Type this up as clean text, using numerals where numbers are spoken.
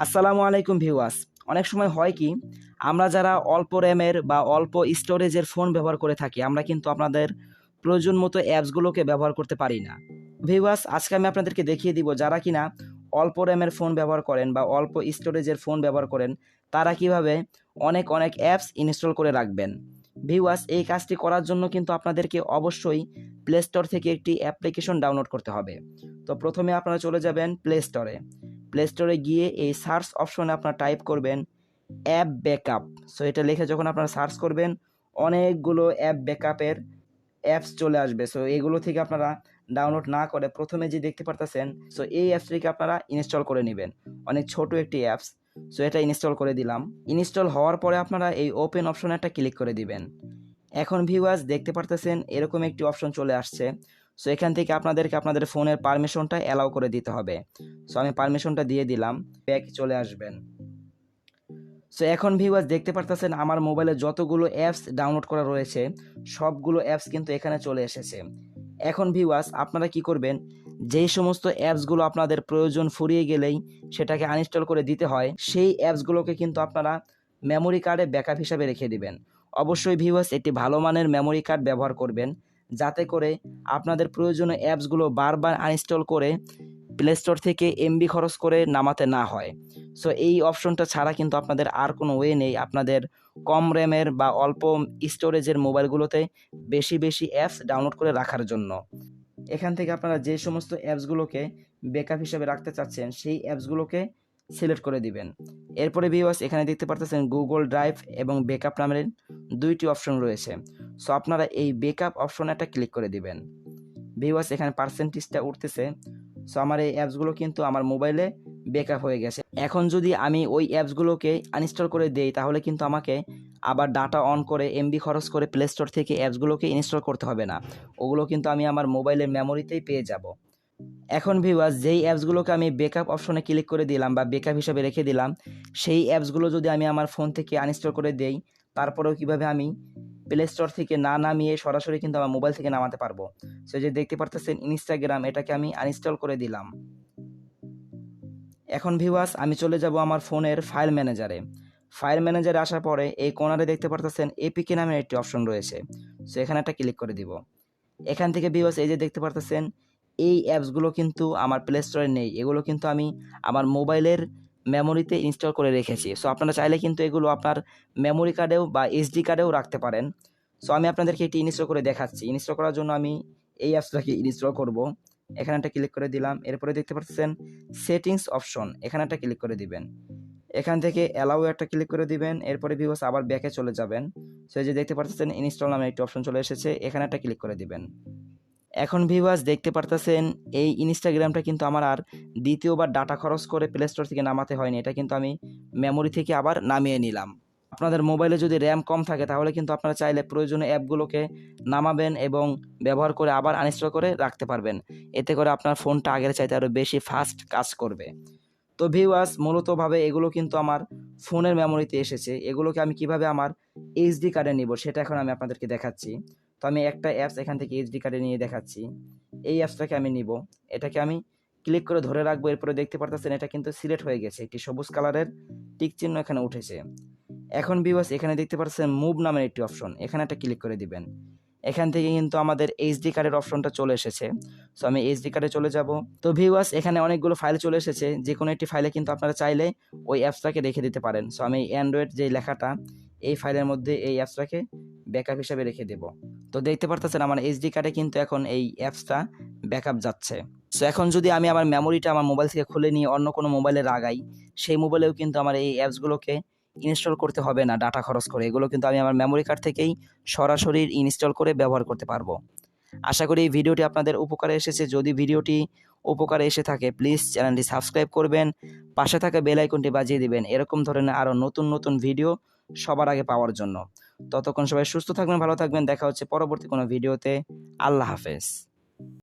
আসসালামু আলাইকুম ভিউয়ার্স। অনেক সময় হয় কি, আমরা যারা অল্প র্যামের বা অল্প স্টোরেজের ফোন ব্যবহার করে থাকি, আমরা কিন্তু আপনাদের প্রয়োজন মতো অ্যাপসগুলোকে ব্যবহার করতে পারি না। ভিউয়ার্স, আজকে আমি আপনাদেরকে দেখিয়ে দিব যারা কিনা অল্প র্যামের ফোন ব্যবহার করেন বা অল্প স্টোরেজের ফোন ব্যবহার করেন, তারা কিভাবে অনেক অনেক অ্যাপস ইনস্টল করে রাখবেন। ভিউয়ার্স, এই কাজটি করার জন্য কিন্তু আপনাদেরকে অবশ্যই প্লে স্টোর থেকে একটি অ্যাপ্লিকেশন ডাউনলোড করতে হবে। তো প্রথমে আপনারা চলে যাবেন প্লে স্টোরে গিয়ে এই সার্চ অপশনে আপনারা টাইপ করবেন অ্যাপ ব্যাকআপ। সো এটা লিখে যখন আপনারা সার্চ করবেন, অনেকগুলো অ্যাপ ব্যাকআপের অ্যাপস চলে আসবে। সো এগুলো থেকে আপনারা ডাউনলোড না করে প্রথমে যে দেখতে পারতেছেন, সো এই অ্যাপসটিকে আপনারা ইনস্টল করে নেবেন। অনেক ছোট একটি অ্যাপস। সো এটা ইনস্টল করে দিলাম। ইনস্টল হওয়ার পরে আপনারা এই ওপেন অপশনে একটা ক্লিক করে দিবেন। এখন ভিউয়ার্স, দেখতে পারতেছেন এরকম একটি অপশন চলে আসছে। সো এখান থেকে আপনাদেরকে আপনাদের ফোনের পারমিশনটা অ্যালাউ করে দিতে হবে। সো আমি পারমিশনটা দিয়ে দিলাম, ব্যাক চলে আসবেন। সো এখন ভিউয়ার্স, দেখতে পারতেছেন আমার মোবাইলে যতগুলো অ্যাপস ডাউনলোড করা রয়েছে সবগুলো অ্যাপস কিন্তু এখানে চলে এসেছে। এখন ভিউয়ার্স, আপনারা কি করবেন, যেই সমস্ত অ্যাপসগুলো আপনাদের প্রয়োজন ফুরিয়ে গেলেই সেটাকে আনইনস্টল করে দিতে হয়, সেই অ্যাপসগুলোকে কিন্তু আপনারা মেমোরি কার্ডে ব্যাকআপ হিসাবে রেখে দিবেন। অবশ্যই ভিউয়ার্স, একটি ভালো মানের মেমোরি কার্ড ব্যবহার করবেন, যাতে করে আপনাদের প্রয়োজনীয় অ্যাপসগুলো বারবার আনইনস্টল করে প্লে স্টোর থেকে এমবি খরচ করে নামাতে না হয়। সো এই অপশনটা ছাড়া কিন্তু আপনাদের আর কোনো ওয়ে নেই আপনাদের কম র্যামের বা অল্প স্টোরেজের মোবাইলগুলোতে বেশি বেশি অ্যাপস ডাউনলোড করে রাখার জন্য। এখান থেকে আপনারা যে সমস্ত অ্যাপসগুলোকে ব্যাকআপ হিসেবে রাখতে চাচ্ছেন সেই অ্যাপসগুলোকে সিলেক্ট করে দিবেন। এরপরে ভিউয়ার্স, এখানে দেখতে পারতেছেন গুগল ড্রাইভ এবং ব্যাকআপ নামের দুইটি অপশন রয়েছে। সো আপনারা এই ব্যাকআপ অপশনে একটা ক্লিক করে দিবেন। ভিউয়ার্স, এখানে পার্সেন্টেজটা উঠতেছে। সো আমার এই অ্যাপসগুলো কিন্তু আমার মোবাইলে ব্যাকআপ হয়ে গেছে। এখন যদি আমি ওই অ্যাপসগুলোকে আনইনস্টল করে দেই, তাহলে কিন্তু আমাকে আবার ডাটা অন করে এমবি খরচ করে প্লে স্টোর থেকে অ্যাপসগুলোকে ইনস্টল করতে হবে না। ওগুলো কিন্তু আমি আমার মোবাইলের মেমোরিতেই পেয়ে যাব। এখন ভিউয়ার্স, যেই অ্যাপসগুলোকে আমি ব্যাকআপ অপশনে ক্লিক করে দিলাম বা ব্যাকআপ হিসাবে রেখে দিলাম, সেই অ্যাপসগুলো যদি আমি আমার ফোন থেকে আনইনস্টল করে দেই, তারপরেও কিভাবে আমি প্লে স্টোর থেকে না নামিয়ে সরাসরি কিন্তু আমার মোবাইল থেকে নামাতে পারবো। সো যে দেখতে পারতেছেন ইনস্টাগ্রাম, এটাকে আমি আনইনস্টল করে দিলাম। এখন ভিউয়ার্স, আমি চলে যাব আমার ফোনের ফাইল ম্যানেজারে আসার পরে এই কোণারে দেখতে পারতেছেন এপিকে নামের একটি অপশন রয়েছে। সো এখানে একটা ক্লিক করে দিব। এখান থেকে ভিউয়ার্স, এই যে দেখতে পারতেছেন এই অ্যাপসগুলো কিন্তু আমার প্লে স্টোরে নেই, এগুলো কিন্তু আমি আমার মোবাইলের মেমোরিতে ইনস্টল করে রেখেছি। সো আপনারা চাইলে কিন্তু এগুলো আপনার মেমোরি কার্ডেও বা এসডি কার্ডেও রাখতে পারেন। সো আমি আপনাদেরকে এটি ইনস্টল করে দেখাচ্ছি। ইনস্টল করার জন্য আমি এই অ্যাপসটাকে ইনস্টল করব। এখানে একটা ক্লিক করে দিলাম। এরপরে দেখতে পাচ্ছেন সেটিংস অপশন, এখানে একটা ক্লিক করে দিবেন। এখান থেকে অ্যালাউ একটা ক্লিক করে দিবেন। এরপরে ভিউয়ার্স আবার ব্যাকে চলে যাবেন। সো এই যে দেখতে পাচ্ছেন ইনস্টল নামে একটি অপশন চলে এসেছে, এখানে একটা ক্লিক করে দিবেন। এখন ভিউয়ার্স, দেখতে পারতেছেন এই ইনস্টাগ্রামটা কিন্তু আমার আর দ্বিতীয়বার ডাটা খরচ করে প্লে স্টোর থেকে নামাতে হয়নি। এটা কিন্তু আমি মেমোরি থেকে আবার নামিয়ে নিলাম। আপনাদের মোবাইলে যদি র্যাম কম থাকে, তাহলে কিন্তু আপনারা চাইলে প্রয়োজনীয় অ্যাপগুলোকে নামাবেন এবং ব্যবহার করে আবার আনইনস্টল করে রাখতে পারবেন। এতে করে আপনার ফোনটা আগের চাইতে আরও বেশি ফাস্ট কাজ করবে। তো ভিউয়ার্স, মূলতভাবে এগুলো কিন্তু আমার ফোনের মেমোরিতে এসেছে। এগুলোকে আমি কিভাবে আমার এইচডি কার্ডে নিব সেটা এখন আমি আপনাদেরকে দেখাচ্ছি। তো আমি একটা অ্যাপস এখান থেকে এইচডি কার্ডে নিয়ে দেখাচ্ছি। এই অ্যাপসটাকে আমি নিব, এটাকে আমি ক্লিক করে ধরে রাখবো। এরপরে দেখতে পারতেছেন এটা কিন্তু সিলেক্ট হয়ে গেছে, একটি সবুজ কালারের টিক চিহ্ন এখানে উঠেছে। এখন ভিউয়ার্স, এখানে দেখতে পাচ্ছেন মুভ নামের একটি অপশন, এখানে একটা ক্লিক করে দিবেন। এখান থেকে কিন্তু আমাদের এইচডি কার্ডের অপশনটা চলে এসেছে। সো আমি এইচডি কার্ডে চলে যাব। তো ভিউয়ার্স, এখানে অনেকগুলো ফাইল চলে এসেছে, যে কোনো একটি ফাইলে কিন্তু আপনারা চাইলে ওই অ্যাপসটাকে রেখে দিতে পারেন। সো আমি অ্যান্ড্রয়েড যে লেখাটা, এই ফাইলের মধ্যে এই অ্যাপসটাকে ব্যাকআপ হিসাবে রেখে দেব। তো দেখতে পারতেছেন আমার এইচডি কার্ডে কিন্তু এখন এই অ্যাপসটা ব্যাকআপ যাচ্ছে। সো এখন যদি আমি আমার মেমোরিটা আমার মোবাইল থেকে খুলে নিয়ে অন্য কোনো মোবাইলে লাগাই, সেই মোবাইলেও কিন্তু আমার এই অ্যাপসগুলোকে ইনস্টল করতে হবে না ডাটা খরচ করে। এগুলো কিন্তু আমি আমার মেমোরি কার্ড থেকেই সরাসরি ইনস্টল করে ব্যবহার করতে পারবো। আশা করি এই ভিডিওটি আপনাদের উপকারে এসেছে। যদি ভিডিওটি উপকারে এসে থাকে, প্লিজ চ্যানেলটি সাবস্ক্রাইব করবেন, পাশে থাকা বেল আইকনটি বাজিয়ে দিবেন এরকম ধরনের আরও নতুন নতুন ভিডিও সবার আগে পাওয়ার জন্য। ততক্ষণ সবাই সুস্থ থাকবেন, ভালো থাকবেন। দেখা হচ্ছে পরবর্তী কোনো ভিডিওতে। আল্লাহ হাফেজ।